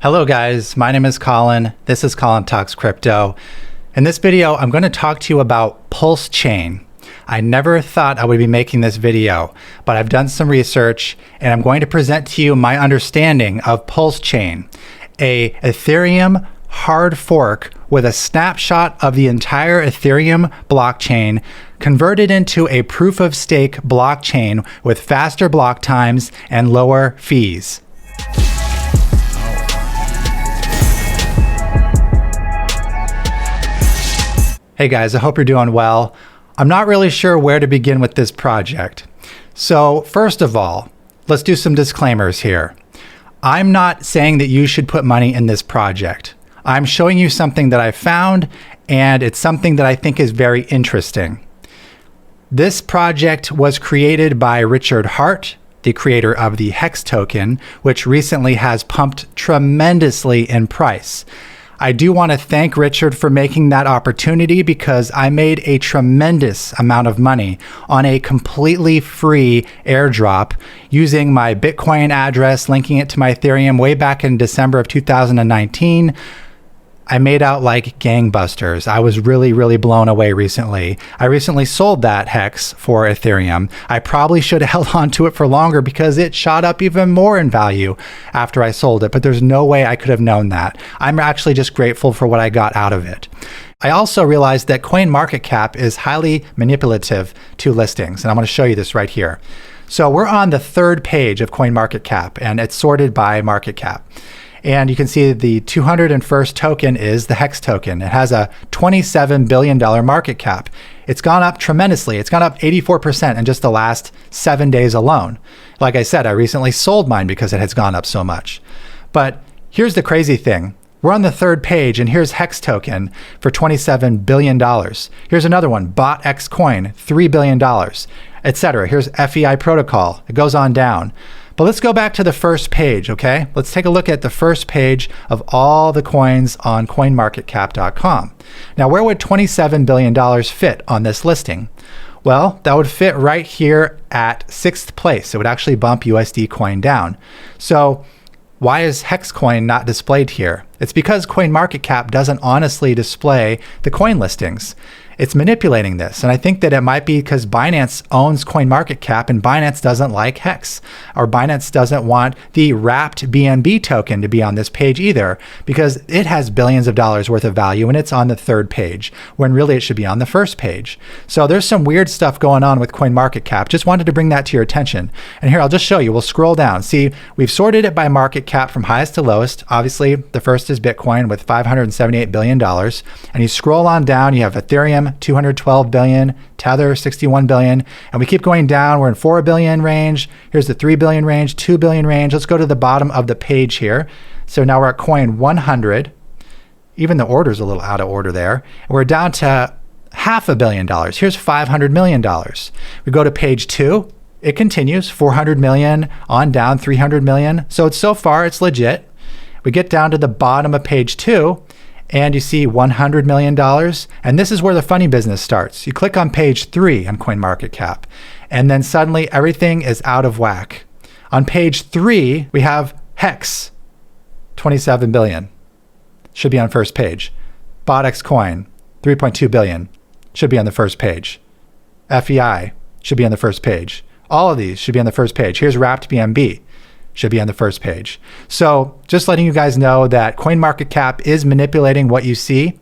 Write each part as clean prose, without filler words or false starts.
Hello guys, my name is Colin. This is Colin Talks Crypto. In this video, I'm going to talk to you about PulseChain. I never thought I would be making this video, but I've done some research and I'm going to present to you my understanding of PulseChain, a Ethereum hard fork with a snapshot of the entire Ethereum blockchain converted into a proof of stake blockchain with faster block times and lower fees. Hey guys, I hope you're doing well. I'm not really sure where to begin with this project. So first of all, let's do some disclaimers here. I'm not saying that you should put money in this project. I'm showing you something that I found, and it's something that I think is very interesting. This project was created by Richard Hart, the creator of the HEX token, which recently has pumped tremendously in price. I do want to thank Richard for making that opportunity because I made a tremendous amount of money on a completely free airdrop using my Bitcoin address, linking it to my Ethereum way back in December of 2019. I made out like gangbusters. I was really blown away recently. I recently sold that HEX for Ethereum. I probably should have held on to it for longer because it shot up even more in value after I sold it, but there's no way I could have known that. I'm actually just grateful for what I got out of it. I also realized that CoinMarketCap is highly manipulative to listings, and I'm going to show you this right here. So we're on the third page of CoinMarketCap, and it's sorted by market cap. And you can see the 201st token is the HEX token. It has a $27 billion market cap. It's gone up tremendously. It's gone up 84% in just the last 7 days alone. Like I said, I recently sold mine because it has gone up so much. But here's the crazy thing. We're on the third page, and here's HEX token for $27 billion. Here's another one, BotX coin, $3 billion, etc. Here's FEI protocol. It goes on down. But let's go back to the first page, okay? Let's take a look at the first page of all the coins on coinmarketcap.com. Now, where would $27 billion fit on this listing? Well, that would fit right here at 6th place. It would actually bump USD coin down. So why is HEX coin not displayed here? It's because CoinMarketCap doesn't honestly display the coin listings. It's manipulating this. And I think that it might be because Binance owns CoinMarketCap and Binance doesn't like HEX, or Binance doesn't want the wrapped BNB token to be on this page either, because it has billions of dollars worth of value and it's on the third page when really it should be on the first page. So there's some weird stuff going on with CoinMarketCap. Just wanted to bring that to your attention. And here, I'll just show you. We'll scroll down. See, we've sorted it by market cap from highest to lowest. Obviously, the first is Bitcoin with $578 billion. And you scroll on down, you have Ethereum, $212 billion, Tether, $61 billion, and we keep going down. We're in $4 billion range. Here's the $3 billion range, $2 billion range. Let's go to the bottom of the page here. So now we're at coin 100. Even the order's a little out of order there. And we're down to $500 million. Here's $500 million. We go to page 2. It continues, 400 million on down, 300 million. So so far, it's legit. We get down to the bottom of page 2. And you see $100 million. And this is where the funny business starts. You click on page 3 on CoinMarketCap, and then suddenly everything is out of whack. On page 3, we have HEX, 27 billion. Should be on first page. BotX coin, 3.2 billion. Should be on the first page. FEI should be on the first page. All of these should be on the first page. Here's wrapped BNB. Should be on the first page. So just letting you guys know that CoinMarketCap is manipulating what you see.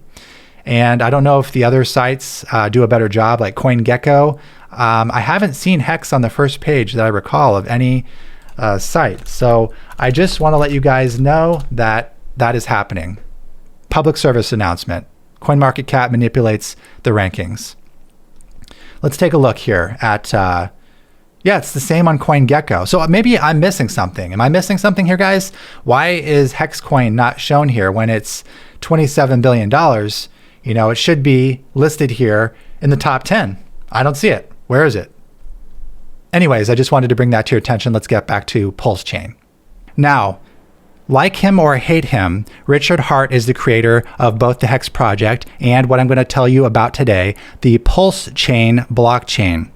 And I don't know if the other sites do a better job, like CoinGecko. I haven't seen HEX on the first page that I recall of any site. So I just want to let you guys know that that is happening. Public service announcement. CoinMarketCap manipulates the rankings. Let's take a look here at yeah, it's the same on CoinGecko. So maybe I'm missing something. Am I missing something here, guys? Why is HEX coin not shown here when it's $27 billion? You know, it should be listed here in the top 10. I don't see it. Where is it? Anyways, I just wanted to bring that to your attention. Let's get back to PulseChain. Now, like him or hate him, Richard Hart is the creator of both the HEX project and what I'm going to tell you about today, the PulseChain blockchain.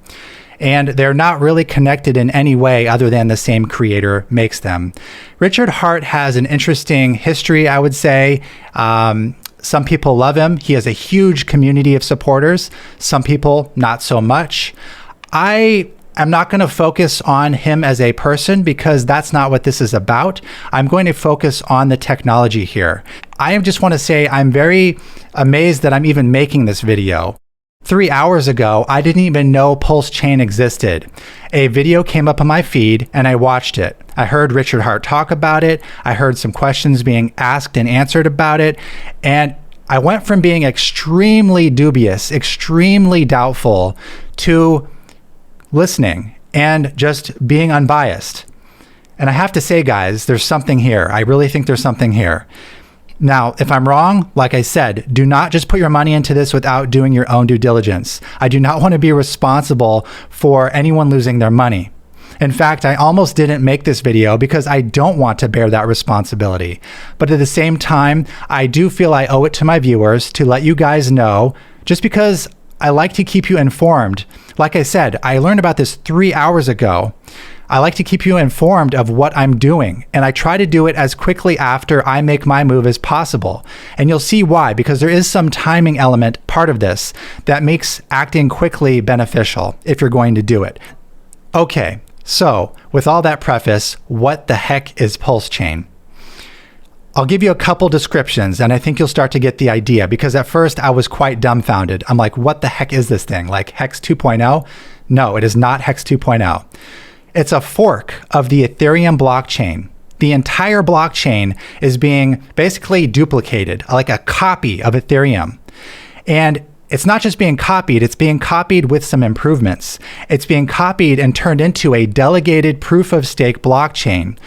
and they're not really connected in any way other than the same creator makes them. Richard Hart has an interesting history, I would say. Some people love him. He has a huge community of supporters. Some people, not so much. I'm not going to focus on him as a person because that's not what this is about. I'm going to focus on the technology here. I just want to say I'm very amazed that I'm even making this video. 3 hours ago, I didn't even know PulseChain existed. A video came up on my feed and I watched it. I heard Richard Hart talk about it. I heard some questions being asked and answered about it. And I went from being extremely dubious, extremely doubtful, to listening and just being unbiased. And I have to say, guys, there's something here. I really think there's something here. Now, if I'm wrong, like I said, do not just put your money into this without doing your own due diligence. I do not want to be responsible for anyone losing their money. In fact, I almost didn't make this video because I don't want to bear that responsibility. But at the same time, I do feel I owe it to my viewers to let you guys know, just because I like to keep you informed. Like I said, I learned about this 3 hours ago. I like to keep you informed of what I'm doing, and I try to do it as quickly after I make my move as possible. And you'll see why, because there is some timing element part of this that makes acting quickly beneficial if you're going to do it. Okay, so with all that preface, what the heck is PulseChain? I'll give you a couple descriptions and I think you'll start to get the idea, because at first I was quite dumbfounded. I'm like, what the heck is this thing? Like HEX 2.0? No, it is not HEX 2.0. It's a fork of the Ethereum blockchain. The entire blockchain is being basically duplicated, like a copy of Ethereum. And it's not just being copied, it's being copied with some improvements. It's being copied and turned into a delegated proof of stake blockchain.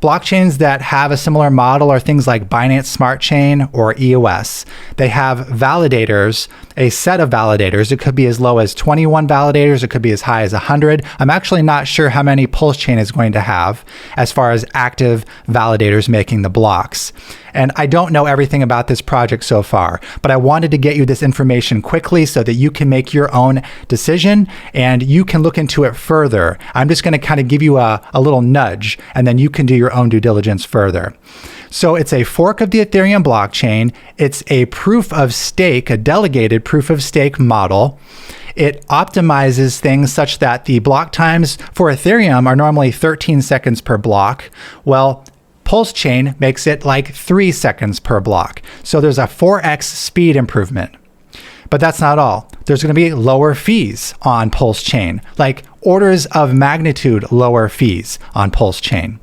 Blockchains that have a similar model are things like Binance Smart Chain or EOS. They have validators, a set of validators. It could be as low as 21 validators. It could be as high as 100. I'm actually not sure how many PulseChain is going to have as far as active validators making the blocks. And I don't know everything about this project so far, but I wanted to get you this information quickly so that you can make your own decision and you can look into it further. I'm just going to kind of give you a little nudge, and then you can do your own due diligence further. So it's a fork of the Ethereum blockchain. It's a proof of stake, a delegated proof of stake model. It optimizes things such that the block times for Ethereum are normally 13 seconds per block. Well, PulseChain makes it like 3 seconds per block. So there's a 4x speed improvement. But that's not all. There's going to be lower fees on PulseChain, like orders of magnitude lower fees on PulseChain.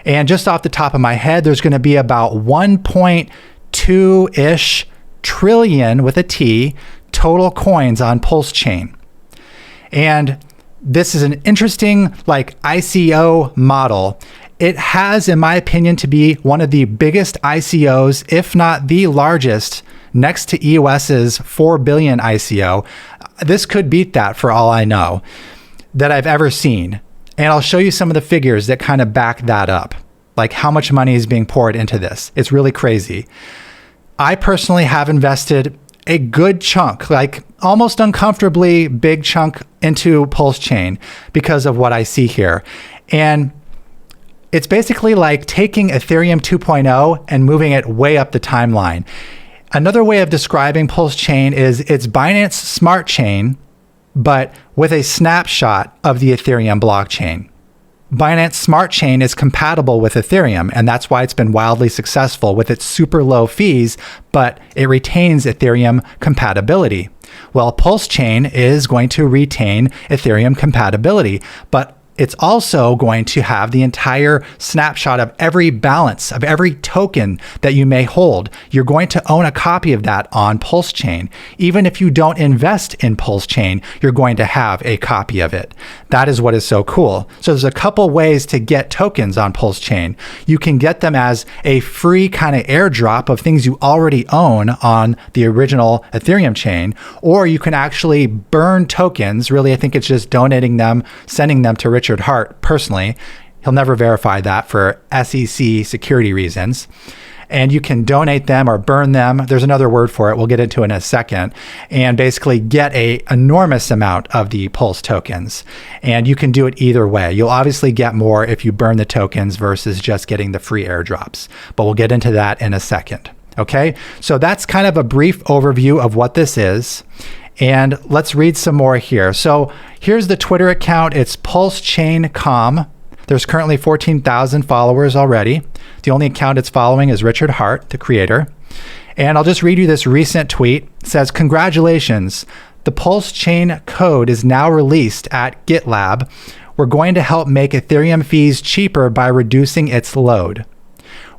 And just off the top of my head, there's going to be about 1.2-ish trillion with a T total coins on PulseChain. And this is an interesting like ICO model. It has, in my opinion, to be one of the biggest ICOs, if not the largest, next to EOS's 4 billion ICO. This could beat that for all I know, that I've ever seen. And I'll show you some of the figures that kind of back that up, like how much money is being poured into this. It's really crazy. I personally have invested a good chunk, like almost uncomfortably big chunk into PulseChain because of what I see here. And it's basically like taking Ethereum 2.0 and moving it way up the timeline. Another way of describing PulseChain is it's Binance Smart Chain, but with a snapshot of the Ethereum blockchain. Binance Smart Chain is compatible with Ethereum, and that's why it's been wildly successful with its super low fees, but it retains Ethereum compatibility. Well, PulseChain is going to retain Ethereum compatibility, but it's also going to have the entire snapshot of every balance, of every token that you may hold. You're going to own a copy of that on PulseChain. Even if you don't invest in PulseChain, you're going to have a copy of it. That is what is so cool. So there's a couple ways to get tokens on PulseChain. You can get them as a free kind of airdrop of things you already own on the original Ethereum chain, or you can actually burn tokens. Really, I think it's just donating them, sending them to Richard Hart personally. He'll never verify that for SEC security reasons. and you can donate them or burn them. There's another word for it. We'll get into it in a second, and basically get an enormous amount of the Pulse tokens. And you can do it either way. You'll obviously get more if you burn the tokens versus just getting the free airdrops, but we'll get into that in a second. Okay, so that's kind of a brief overview of what this is. And let's read some more here. So here's the Twitter account. It's PulseChain.com. There's currently 14,000 followers already. The only account it's following is Richard Hart, the creator. And I'll just read you this recent tweet. It says, "Congratulations. The PulseChain code is now released at GitLab. We're going to help make Ethereum fees cheaper by reducing its load.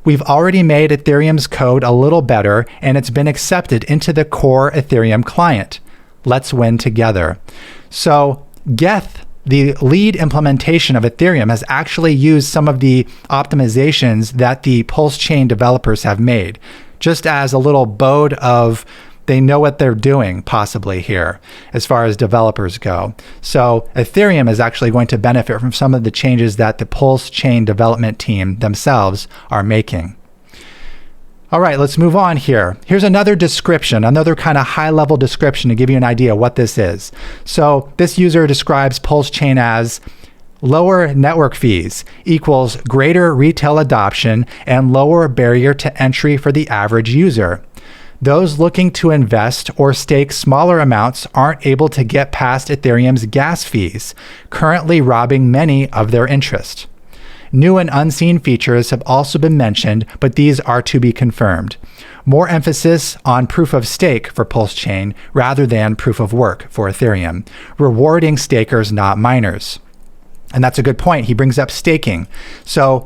We've already made Ethereum's code a little better, and it's been accepted into the core Ethereum client. Let's win together." So Geth, the lead implementation of Ethereum, has actually used some of the optimizations that the PulseChain developers have made, just as a little bode of they know what they're doing possibly here as far as developers go. So Ethereum is actually going to benefit from some of the changes that the PulseChain development team themselves are making. All right, let's move on here. Here's another description, another kind of high-level description to give you an idea what this is. So this user describes PulseChain as lower network fees equals greater retail adoption and lower barrier to entry for the average user. Those looking to invest or stake smaller amounts aren't able to get past Ethereum's gas fees, currently robbing many of their interest. New and unseen features have also been mentioned, but these are to be confirmed. More emphasis on proof of stake for PulseChain rather than proof of work for Ethereum, rewarding stakers, not miners. And that's a good point. He brings up staking. So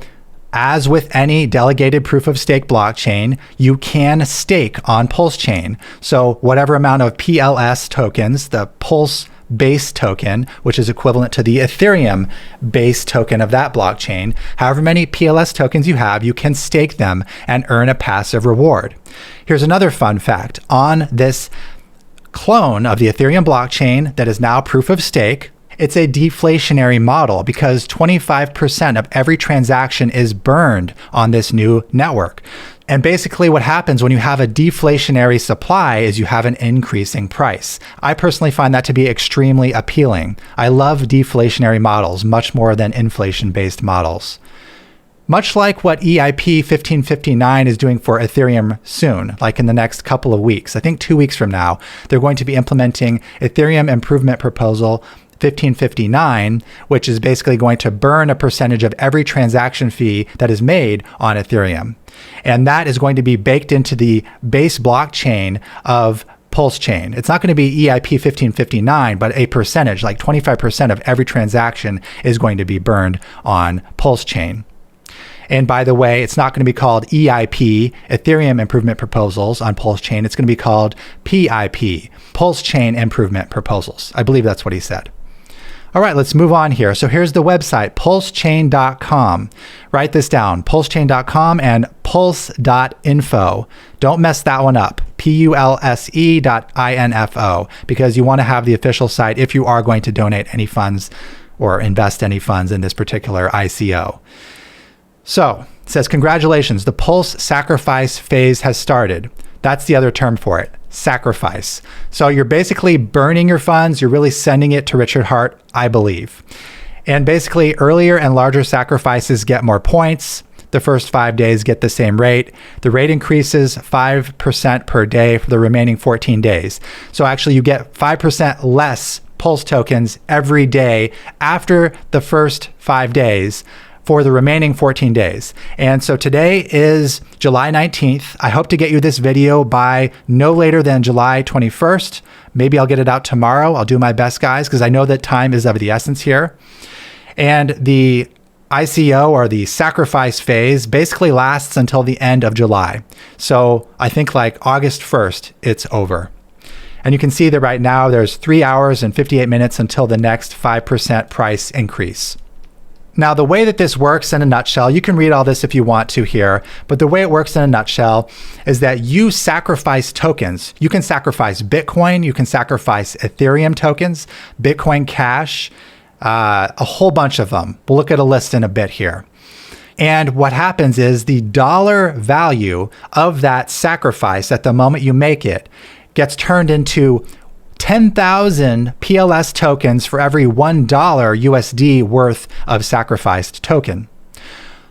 as with any delegated proof of stake blockchain, you can stake on PulseChain. So whatever amount of PLS tokens, the Pulse base token, which is equivalent to the Ethereum base token of that blockchain, however many PLS tokens you have, you can stake them and earn a passive reward. Here's another fun fact. On this clone of the Ethereum blockchain that is now proof of stake, it's a deflationary model because 25% of every transaction is burned on this new network. And basically what happens when you have a deflationary supply is you have an increasing price. I personally find that to be extremely appealing. I love deflationary models much more than inflation-based models. Much like what EIP 1559 is doing for Ethereum soon, like in the next couple of weeks, I think 2 weeks from now, they're going to be implementing Ethereum Improvement Proposal 1559, which is basically going to burn a percentage of every transaction fee that is made on Ethereum. And that is going to be baked into the base blockchain of PulseChain. It's not going to be EIP 1559, but a percentage, like 25% of every transaction is going to be burned on PulseChain. And by the way, it's not going to be called EIP, Ethereum Improvement Proposals on PulseChain. It's going to be called PIP, PulseChain Improvement Proposals. I believe that's what he said. All right, let's move on here. So here's the website, pulsechain.com. Write this down, pulsechain.com and pulse.info. Don't mess that one up, pulse.info, because you want to have the official site if you are going to donate any funds or invest any funds in this particular ICO. So it says, congratulations, the Pulse sacrifice phase has started. That's the other term for it, sacrifice. So you're basically burning your funds. You're really sending it to Richard Hart, I believe. And basically earlier and larger sacrifices get more points. The first 5 days get the same rate. The rate increases 5% per day for the remaining 14 days. So actually you get 5% less Pulse tokens every day after the first 5 days for the remaining 14 days. And so today is July 19th. I hope to get you this video by no later than July 21st. Maybe I'll get it out tomorrow. I'll do my best, guys, because I know that time is of the essence here. And the ICO, or the sacrifice phase, basically lasts until the end of July. So I think like August 1st, it's over. And you can see that right now there's 3 hours and 58 minutes until the next 5% price increase. Now, the way that this works in a nutshell, you can read all this if you want to here, but the way it works in a nutshell is that you sacrifice tokens. You can sacrifice Bitcoin, you can sacrifice Ethereum tokens, Bitcoin Cash, a whole bunch of them. We'll look at a list in a bit here. And what happens is the dollar value of that sacrifice at the moment you make it gets turned into 10,000 PLS tokens for every $1 USD worth of sacrificed token.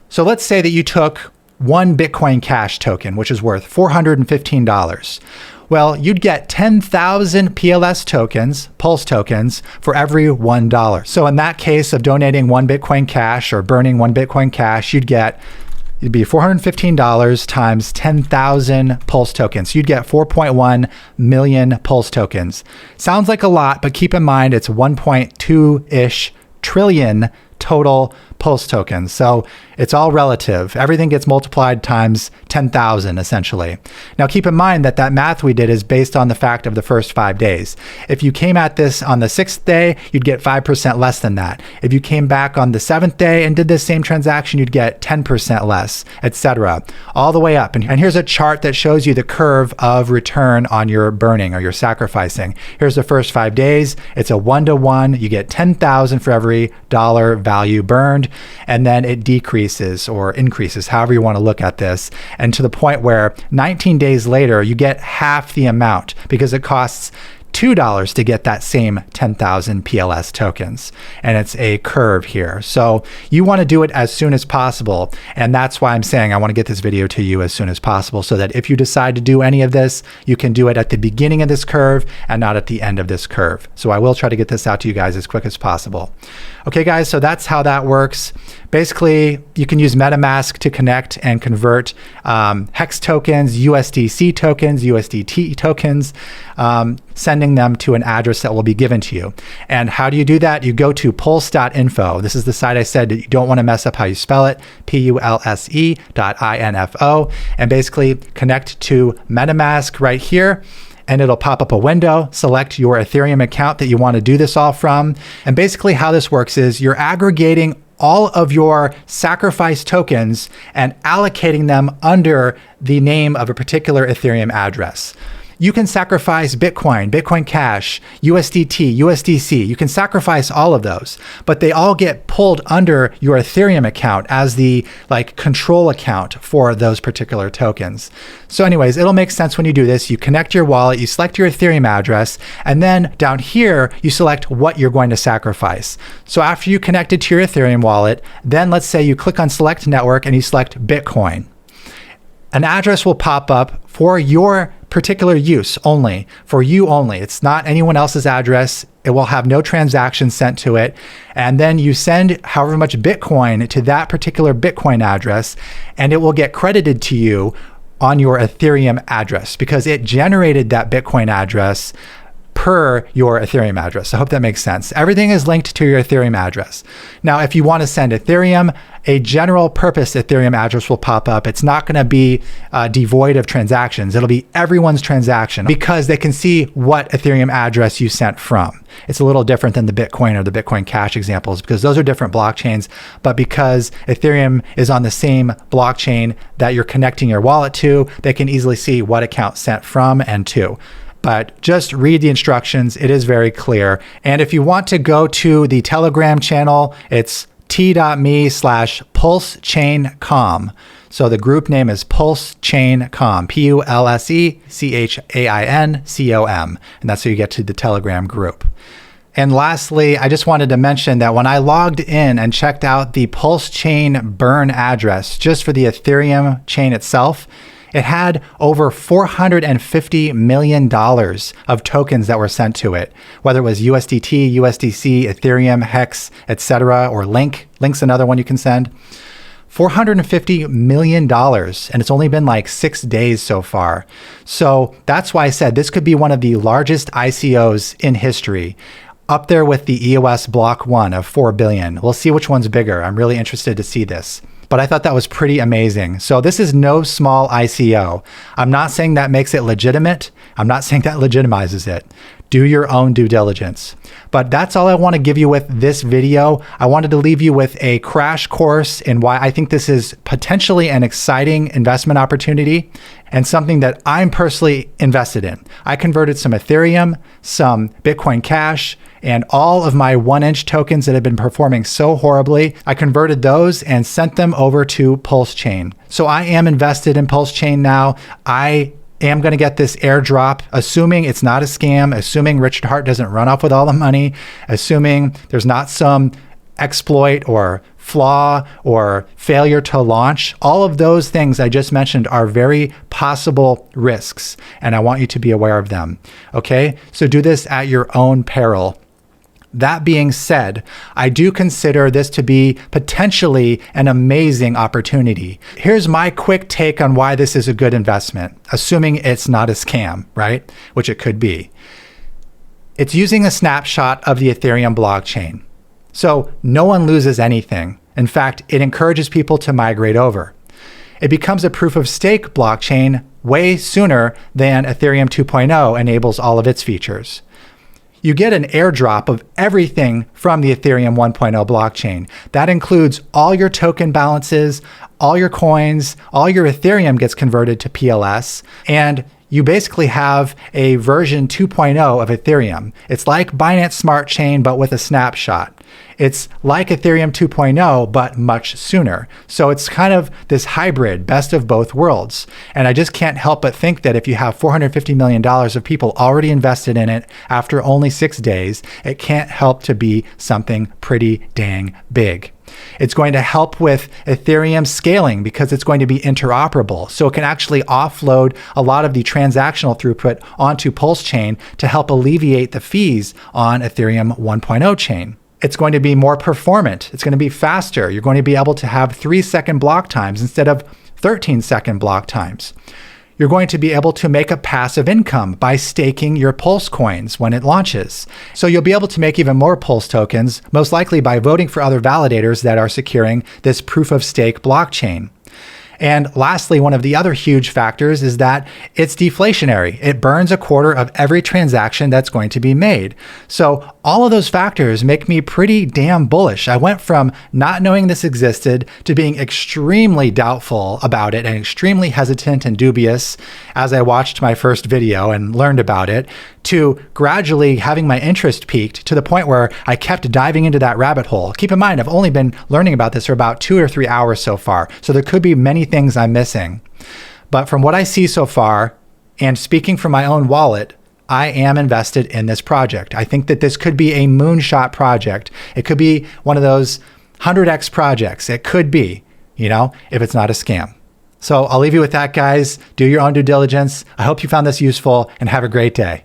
So let's say that you took one Bitcoin Cash token, which is worth $415. Well, you'd get 10,000 PLS tokens, Pulse tokens, for every $1. So in that case of donating one Bitcoin Cash or burning one Bitcoin Cash, it'd be $415 times 10,000 Pulse tokens. You'd get 4.1 million Pulse tokens. Sounds like a lot, but keep in mind it's 1.2-ish trillion total Pulse tokens. So it's all relative. Everything gets multiplied times 10,000 essentially. Now keep in mind that that math we did is based on the fact of the first 5 days. If you came at this on the 6th day, you'd get 5% less than that. If you came back on the 7th day and did this same transaction, you'd get 10% less, etc. All the way up. And here's a chart that shows you the curve of return on your burning or your sacrificing. Here's the first 5 days. It's a 1-to-1. You get 10,000 for every dollar value burned, and then it decreases or increases, however you want to look at this, and to the point where 19 days later, you get half the amount because it costs $2 to get that same 10,000 PLS tokens. And it's a curve here. So you want to do it as soon as possible. And that's why I'm saying I want to get this video to you as soon as possible so that if you decide to do any of this, you can do it at the beginning of this curve and not at the end of this curve. So I will try to get this out to you guys as quick as possible. Okay, guys, so that's how that works. Basically, you can use MetaMask to connect and convert HEX tokens, USDC tokens, USDT tokens, sending them to an address that will be given to you. And how do you do that? You go to pulse.info. This is the site I said that you don't want to mess up how you spell it, PULSE.info, and basically connect to MetaMask right here. And it'll pop up a window, select your Ethereum account that you want to do this all from. And basically how this works is you're aggregating all of your sacrifice tokens and allocating them under the name of a particular Ethereum address. You can sacrifice Bitcoin, Bitcoin Cash, USDT, USDC. You can sacrifice all of those, but they all get pulled under your Ethereum account as the control account for those particular tokens. So anyways, it'll make sense when you do this. You connect your wallet, you select your Ethereum address, and then down here, you select what you're going to sacrifice. So after you connect it to your Ethereum wallet, then let's say you click on select network and you select Bitcoin. An address will pop up for your particular use only, for you only. It's not anyone else's address. It will have no transactions sent to it. And then you send however much Bitcoin to that particular Bitcoin address, and it will get credited to you on your Ethereum address because it generated that Bitcoin address per your Ethereum address. I hope that makes sense. Everything is linked to your Ethereum address. Now, if you want to send Ethereum, a general purpose Ethereum address will pop up. It's not going to be devoid of transactions. It'll be everyone's transaction because they can see what Ethereum address you sent from. It's a little different than the Bitcoin or the Bitcoin Cash examples because those are different blockchains, but because Ethereum is on the same blockchain that you're connecting your wallet to, they can easily see what account sent from and to. But just read the instructions. It is very clear. And if you want to go to the Telegram channel, it's t.me/PulseChainCom. So the group name is PulseChainCom, PulseChain.com. And that's how you get to the Telegram group. And lastly, I just wanted to mention that when I logged in and checked out the PulseChain burn address just for the Ethereum chain itself, it had over $450 million of tokens that were sent to it, whether it was USDT, USDC, Ethereum, HEX, etc., or Link. Link's another one you can send. $450 million, and it's only been 6 days so far. So that's why I said this could be one of the largest ICOs in history, up there with the EOS Block 1 of $4 billion. We'll see which one's bigger. I'm really interested to see this. But I thought that was pretty amazing. So this is no small ICO. I'm not saying that makes it legitimate. I'm not saying that legitimizes it. Do your own due diligence. But that's all I want to give you with this video. I wanted to leave you with a crash course in why I think this is potentially an exciting investment opportunity and something that I'm personally invested in. I converted some Ethereum, some Bitcoin Cash, and all of my 1-inch tokens that have been performing so horribly. I converted those and sent them over to PulseChain. So I am invested in PulseChain now. I am going to get this airdrop, assuming it's not a scam, assuming Richard Hart doesn't run off with all the money, assuming there's not some exploit or flaw or failure to launch. All of those things I just mentioned are very possible risks, and I want you to be aware of them. Okay, so do this at your own peril. That being said, I do consider this to be potentially an amazing opportunity. Here's my quick take on why this is a good investment, assuming it's not a scam, right? Which it could be. It's using a snapshot of the Ethereum blockchain. So no one loses anything. In fact, it encourages people to migrate over. It becomes a proof of stake blockchain way sooner than Ethereum 2.0 enables all of its features. You get an airdrop of everything from the Ethereum 1.0 blockchain. That includes all your token balances, all your coins, all your Ethereum gets converted to PLS, and you basically have a version 2.0 of Ethereum. It's like Binance Smart Chain, but with a snapshot. It's like Ethereum 2.0, but much sooner. So it's kind of this hybrid, best of both worlds. And I just can't help but think that if you have $450 million of people already invested in it after only 6 days, it can't help to be something pretty dang big. It's going to help with Ethereum scaling because it's going to be interoperable. So it can actually offload a lot of the transactional throughput onto PulseChain to help alleviate the fees on Ethereum 1.0 chain. It's going to be more performant. It's going to be faster. You're going to be able to have 3-second block times instead of 13-second block times. You're going to be able to make a passive income by staking your Pulse coins when it launches. So you'll be able to make even more Pulse tokens, most likely by voting for other validators that are securing this proof of stake blockchain. And lastly, one of the other huge factors is that it's deflationary. It burns a quarter of every transaction that's going to be made. So all of those factors make me pretty damn bullish. I went from not knowing this existed to being extremely doubtful about it and extremely hesitant and dubious as I watched my first video and learned about it, to gradually having my interest peaked to the point where I kept diving into that rabbit hole. Keep in mind, I've only been learning about this for about 2 or 3 hours so far, so there could be many things I'm missing. But from what I see so far, and speaking from my own wallet, I am invested in this project. I think that this could be a moonshot project. It could be one of those 100x projects. It could be, if it's not a scam. So I'll leave you with that, guys. Do your own due diligence. I hope you found this useful and have a great day.